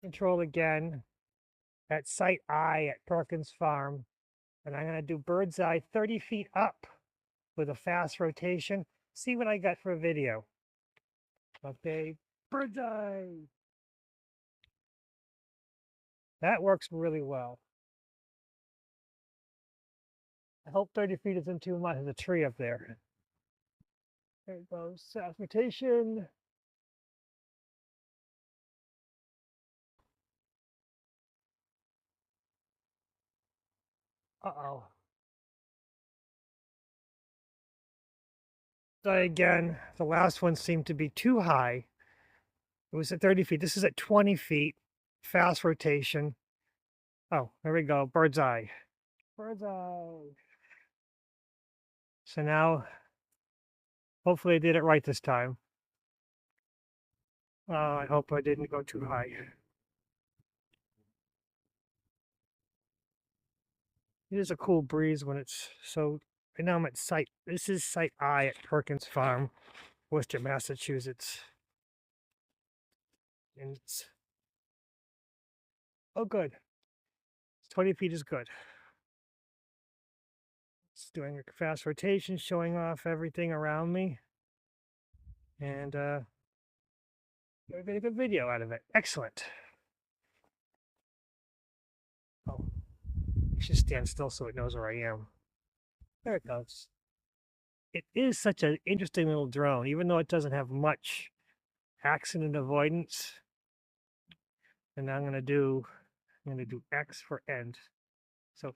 control again at site I at Perkins Farm. And I'm going to do bird's eye 30 feet up with a fast rotation. See what I got for a video. Okay, bird's eye. That works really well. I hope 30 feet isn't too much. There's a tree up there. There it goes. Fast rotation. Uh-oh. Try again. The last one seemed to be too high. It was at 30 feet. This is at 20 feet. Fast rotation. Oh, there we go. Bird's eye. Bird's eye. So now, hopefully I did it right this time. I hope I didn't go too high. It is a cool breeze when it's so. Right now I'm at site. This is site I at Perkins Farm, Worcester, Massachusetts. And it's oh good. 20 feet is good. It's doing a fast rotation, showing off everything around me. And we made a good video out of it. Excellent. Oh, I should stand still so it knows where I am. There it goes. It is such an interesting little drone, even though it doesn't have much accident avoidance. And I'm gonna do X for end. So